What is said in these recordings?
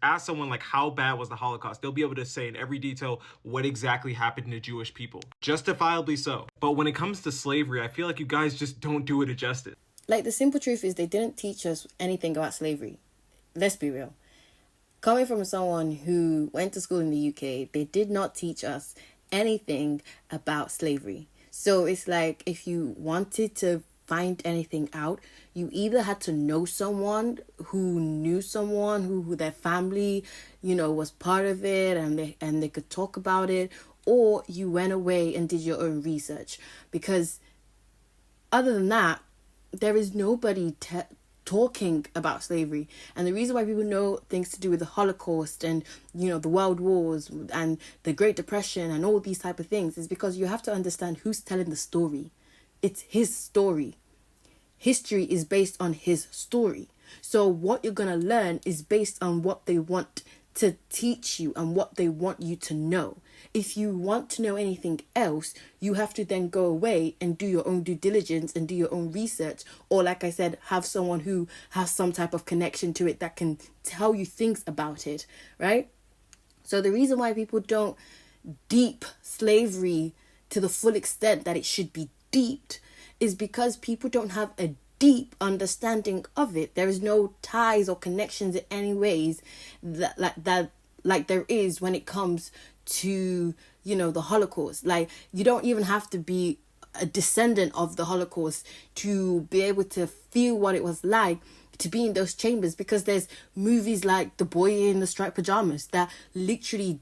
ask someone like how bad was the Holocaust, they'll be able to say in every detail what exactly happened to Jewish people. Justifiably so. But when it comes to slavery, I feel like you guys just don't do it a justice. Like, the simple truth is they didn't teach us anything about slavery. Let's be real. Coming from someone who went to school in the UK, they did not teach us anything about slavery. So it's like, if you wanted to find anything out, you either had to know someone who knew someone who their family, was part of it, and they could talk about it, or you went away and did your own research. Because other than that, there is nobody talking about slavery. And the reason why people know things to do with the Holocaust and the world wars and the Great Depression and all these type of things is because you have to understand who's telling the story. It's his story. History is based on his story. So what you're going to learn is based on what they want to teach you and what they want you to know. If you want to know anything else, you have to then go away and do your own due diligence and do your own research. Or, like I said, have someone who has some type of connection to it that can tell you things about it, right? So the reason why people don't deep slavery to the full extent that it should be deeped is because people don't have a deep understanding of it. There is no ties or connections in any ways that like there is when it comes to the Holocaust. Like, you don't even have to be a descendant of the Holocaust to be able to feel what it was like to be in those chambers, because there's movies like The Boy in the Striped Pajamas that literally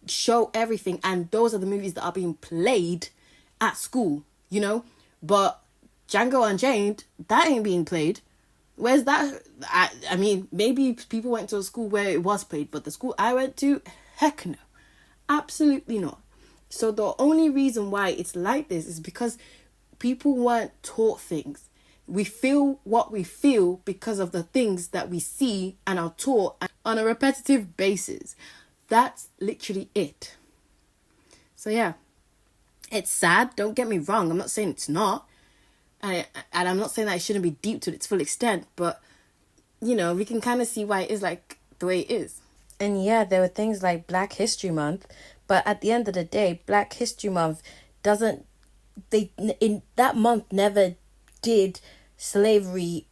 show everything, and those are the movies that are being played at school, but Django Unchained, that ain't being played. Where's that? I mean, maybe people went to a school where it was played, but the school I went to, heck no. Absolutely not. So the only reason why it's like this is because people weren't taught things. We feel what we feel because of the things that we see and are taught on a repetitive basis. That's literally it. So yeah, it's sad. Don't get me wrong. I'm not saying it's not. And I'm not saying that it shouldn't be deep to its full extent, but, we can kind of see why it is like the way it is. And yeah, there were things like Black History Month, but at the end of the day, Black History Month in that month never did slavery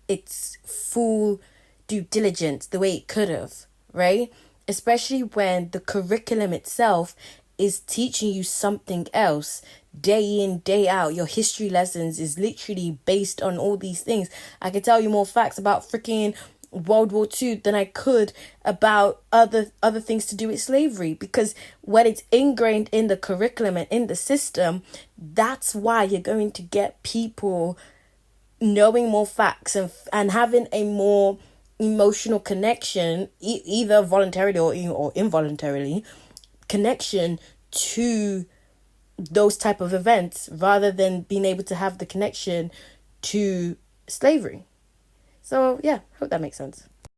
its full due diligence the way it could have, right? Especially when the curriculum itself is teaching you something else day in, day out. Your history lessons is literally based on all these things. I could tell you more facts about freaking World War II than I could about other things to do with slavery, because when it's ingrained in the curriculum and in the system, that's why you're going to get people knowing more facts and having a more emotional connection, either voluntarily or involuntarily, connection to those type of events, rather than being able to have the connection to slavery. So yeah, hope that makes sense.